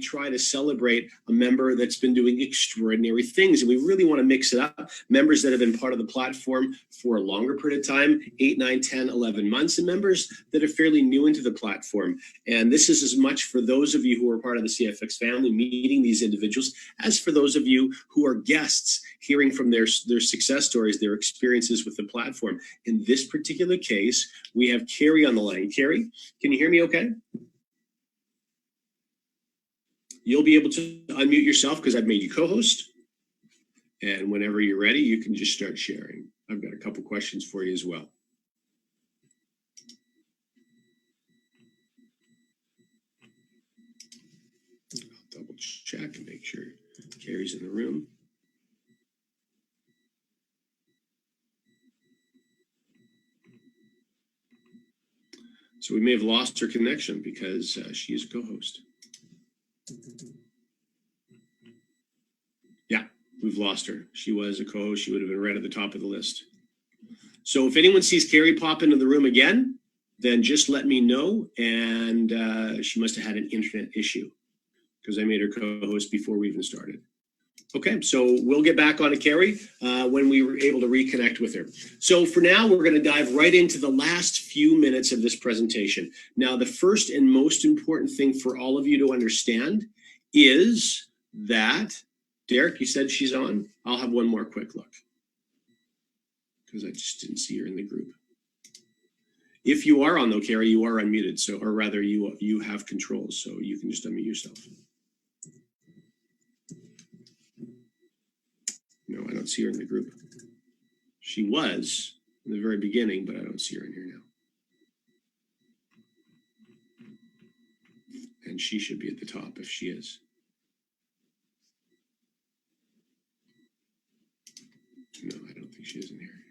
try to celebrate a member that's been doing extraordinary things. And we really want to mix it up. Members that have been part of the platform for a longer period of time, 8, 9, 10, 11 months, and members that are fairly new into the platform. And this is as much for those of you who are part of the CFX family, meeting these individuals, as for those of you who are guests, hearing from their success stories, their experiences with the platform. In this particular case, we have Kerry on the line. Kerry, can you hear me okay? You'll be able to unmute yourself because I've made you co-host. And whenever you're ready, you can just start sharing. I've got a couple questions for you as well. I'll double check and make sure Kerry's in the room. So we may have lost her connection because she is a co-host. Yeah, we've lost her. She was a co-host. She would have been right at the top of the list. So if anyone sees Kerry pop into the room again, then just let me know. And she must have had an internet issue because I made her co-host before we even started. Okay, so we'll get back on to Kerry when we were able to reconnect with her. So for now, we're going to dive right into the last few minutes of this presentation. Now, the first and most important thing for all of you to understand is that, Derek, you said she's on? I'll have one more quick look because I just didn't see her in the group. If you are on though, Kerry, you are unmuted, so, or rather you have controls, so you can just unmute yourself. No, I don't see her in the group. She was in the very beginning, but I don't see her in here now. And she should be at the top if she is. No, I don't think she is in here.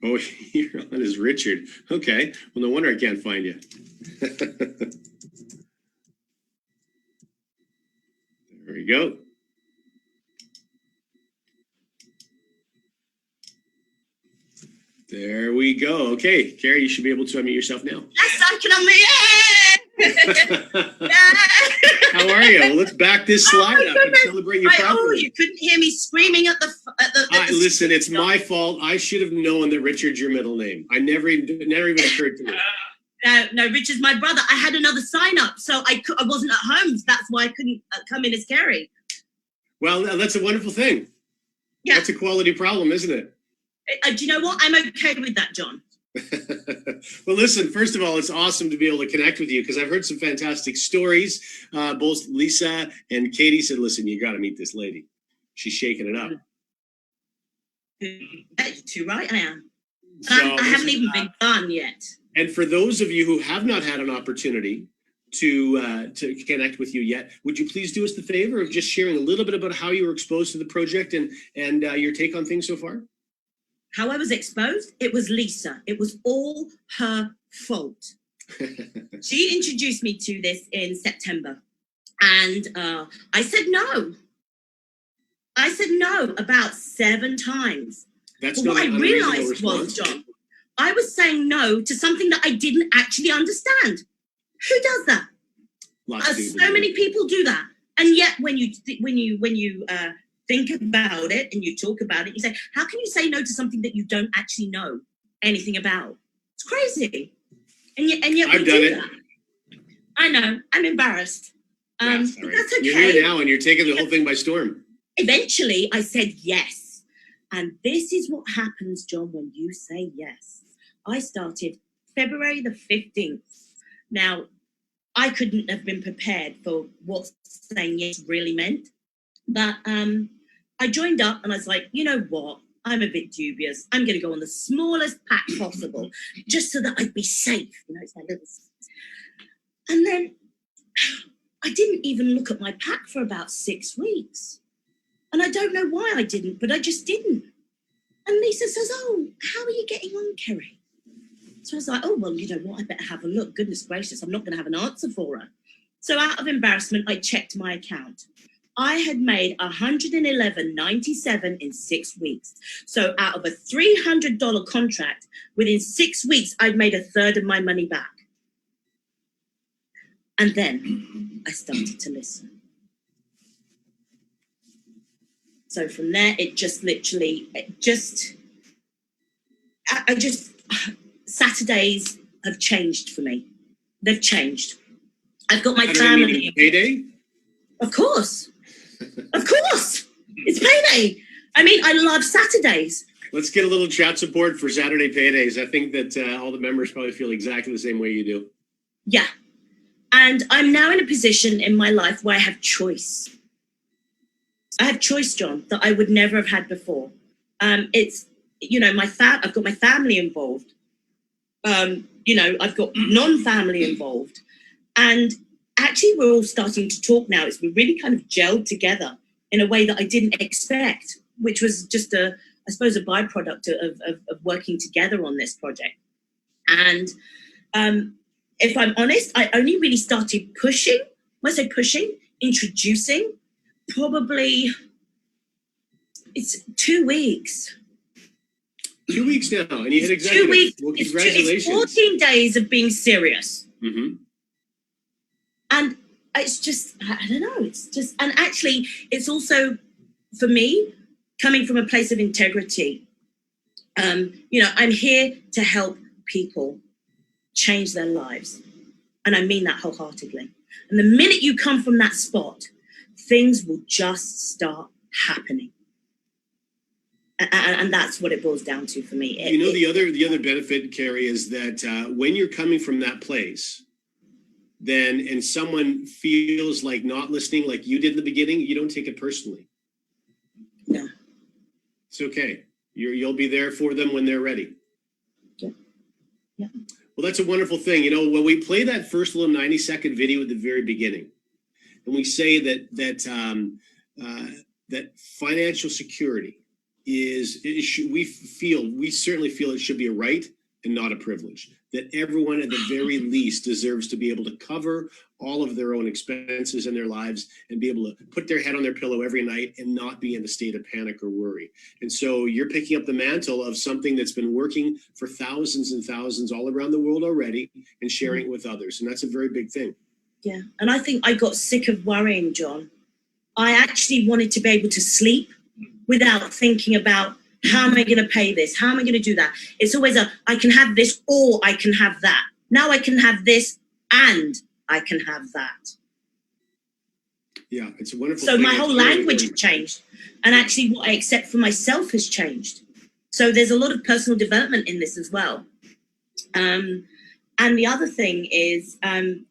Oh, you're on as Richard. Okay. Well, no wonder I can't find you. There we go. There we go. Okay, Kerry, you should be able to unmute yourself now. Yes, I can unmute. How are you? Well, let's back this slide up and celebrate your progress. Oh, you couldn't hear me screaming at the listen, it's my fault. I should have known that Richard's your middle name. I never even occurred to me. No, Richard's my brother. I had another sign up, so I wasn't at home. So that's why I couldn't come in as Kerry. Well, that's a wonderful thing. Yeah. That's a quality problem, isn't it? Do you know what? I'm okay with that, John. Well, listen, first of all, it's awesome to be able to connect with you because I've heard some fantastic stories. Both Lisa and Katie said, listen, you got to meet this lady. She's shaking it up. You're too right, I am. So, I haven't even been done yet. And for those of you who have not had an opportunity to connect with you yet, would you please do us the favor of just sharing a little bit about how you were exposed to the project and your take on things so far? How I was exposed? It was Lisa. It was all her fault. She introduced me to this in September. And I said no. I said no about 7 times. That's but what I realized was, John, I was saying no to something that I didn't actually understand. Who does that? So many people do that. And yet when you think about it and you talk about it, you say, how can you say no to something that you don't actually know anything about? It's crazy. And yet I've done it. That. I know. I'm embarrassed. That's okay. You're here now and you're taking the whole thing by storm. Eventually, I said yes. And this is what happens, John, when you say yes. I started February the 15th. Now, I couldn't have been prepared for what saying yes really meant. But I joined up and I was like, you know what? I'm a bit dubious. I'm going to go on the smallest pack possible just so that I'd be safe. You know, it's like this. And then I didn't even look at my pack for about 6 weeks. And I don't know why I didn't, but I just didn't. And Lisa says, oh, how are you getting on, Kerry? So I was like, oh, well, you know what? I better have a look. Goodness gracious, I'm not going to have an answer for her. So out of embarrassment, I checked my account. I had made $111.97 in 6 weeks. So out of a $300 contract, within 6 weeks, I'd made 1/3 of my money back. And then I started to listen. So from there, it just literally, Saturdays have changed for me. They've changed. I've got my family. Payday? Of course. Of course. It's payday. I mean, I love Saturdays. Let's get a little chat support for Saturday paydays. I think that all the members probably feel exactly the same way you do. Yeah. And I'm now in a position in my life where I have choice. I have choice, John, that I would never have had before. It's, you know, I've got my family involved. You know, I've got non-family involved. And actually, we're all starting to talk now. We're really kind of gelled together in a way that I didn't expect, which was just I suppose, a byproduct of working together on this project. And if I'm honest, I only really started pushing, when I say pushing, introducing, probably, it's 2 weeks. 2 weeks now, and you hit exactly. 2 weeks. Well, congratulations. It's 14 days of being serious. Mm-hmm. And it's just, I don't know, it's just, and actually, it's also, for me, coming from a place of integrity. You know, I'm here to help people change their lives. And I mean that wholeheartedly. And the minute you come from that spot, things will just start happening. And that's what it boils down to for me. You know, the other benefit, Kerry, is that when you're coming from that place, then and someone feels like not listening, like you did in the beginning, you don't take it personally. No. It's okay. You'll be there for them when they're ready. Yeah. Yeah. Well, that's a wonderful thing. You know, when we play that first little 90-second video at the very beginning, and we say that financial security we certainly feel it should be a right and not a privilege. That everyone at the very least deserves to be able to cover all of their own expenses in their lives and be able to put their head on their pillow every night and not be in a state of panic or worry. And so you're picking up the mantle of something that's been working for thousands and thousands all around the world already and sharing it with others. And that's a very big thing. Yeah. And I think I got sick of worrying, John. I actually wanted to be able to sleep without thinking about, how am I going to pay this? How am I going to do that? It's always I can have this or I can have that. Now I can have this and I can have that. Yeah, it's a wonderful So thing. my whole language has changed. And actually what I accept for myself has changed. So there's a lot of personal development in this as well. And the other thing is, I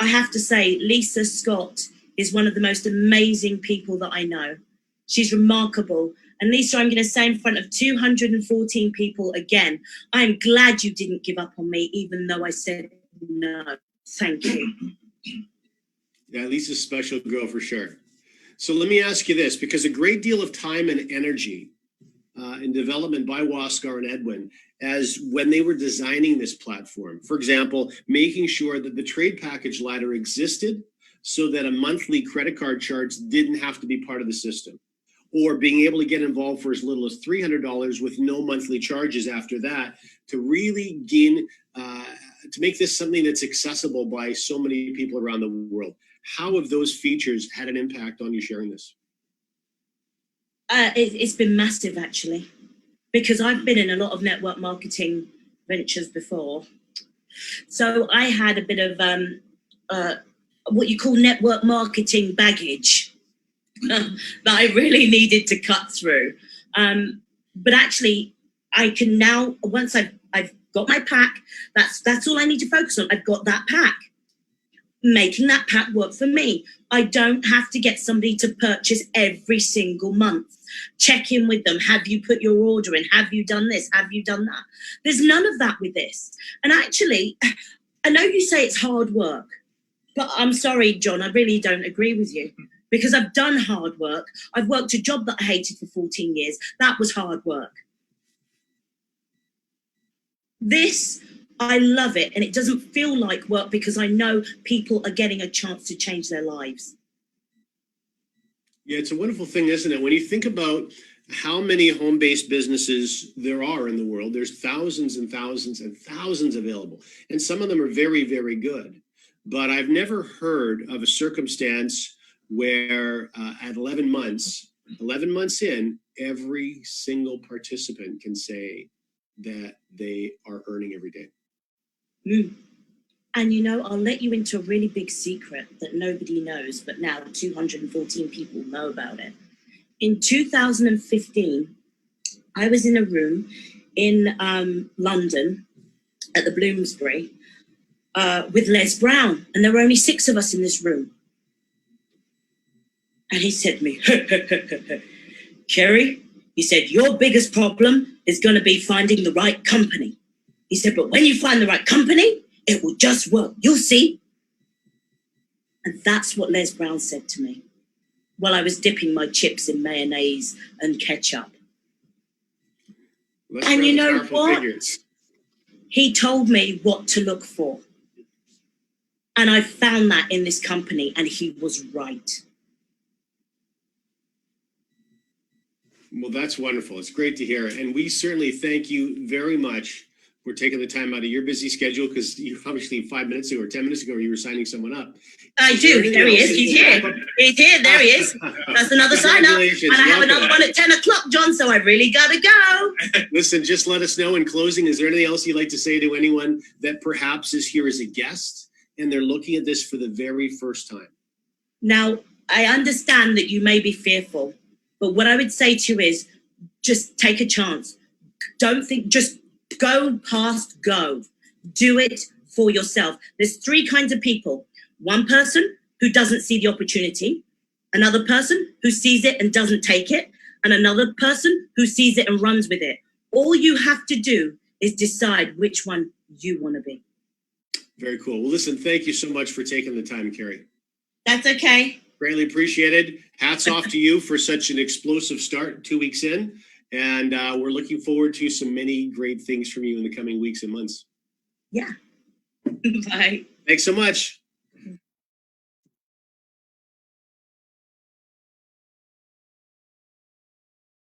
have to say, Lisa Scott is one of the most amazing people that I know. She's remarkable. And Lisa, I'm going to say in front of 214 people again, I'm glad you didn't give up on me, even though I said no. Thank you. Yeah, Lisa's a special girl for sure. So let me ask you this, because a great deal of time and energy in development by Waskar and Edwin, as when they were designing this platform, for example, making sure that the trade package ladder existed so that a monthly credit card charge didn't have to be part of the system, or being able to get involved for as little as $300 with no monthly charges after that, to really gain, to make this something that's accessible by so many people around the world. How have those features had an impact on you sharing this? It's been massive, actually, because I've been in a lot of network marketing ventures before. So I had a bit of what you call network marketing baggage that I really needed to cut through. But actually, I can now, once I've got my pack, that's all I need to focus on. I've got that pack. Making that pack work for me. I don't have to get somebody to purchase every single month. Check in with them. Have you put your order in? Have you done this? Have you done that? There's none of that with this. And actually, I know you say it's hard work, but I'm sorry, John, I really don't agree with you. Because I've done hard work. I've worked a job that I hated for 14 years. That was hard work. This, I love it. And it doesn't feel like work because I know people are getting a chance to change their lives. Yeah, it's a wonderful thing, isn't it? When you think about how many home-based businesses there are in the world, there's thousands and thousands and thousands available. And some of them are very, very good. but I've never heard of a circumstance where at 11 months in, every single participant can say that they are earning every day. Mm. And you know, I'll let you into a really big secret that nobody knows, but now 214 people know about it. In 2015, I was in a room in London at the Bloomsbury with Les Brown, and there were only 6 of us in this room. And he said to me, Kerry, he said, your biggest problem is going to be finding the right company. He said, but when you find the right company, it will just work. You'll see. And that's what Les Brown said to me while I was dipping my chips in mayonnaise and ketchup. And you know what? Figures. He told me what to look for. And I found that in this company, and he was right. Well, that's wonderful. It's great to hear. And we certainly thank you very much for taking the time out of your busy schedule, because you obviously 5 minutes ago or 10 minutes ago, you were signing someone up. I do. There he is. He's here. He's here. There he is. That's another sign up. And I have another one at 10 o'clock, John, so I really got to go. Listen, just let us know in closing, is there anything else you'd like to say to anyone that perhaps is here as a guest and they're looking at this for the very first time? Now, I understand that you may be fearful, but what I would say to you is just take a chance. Don't think, just go past go. Do it for yourself. There's 3 kinds of people. One person who doesn't see the opportunity, another person who sees it and doesn't take it, and another person who sees it and runs with it. All you have to do is decide which one you want to be. Very cool. Well, listen, thank you so much for taking the time, Kerry. That's okay. Greatly appreciated. Hats off to you for such an explosive start 2 weeks in. And we're looking forward to some many great things from you in the coming weeks and months. Yeah. Bye. Thanks so much.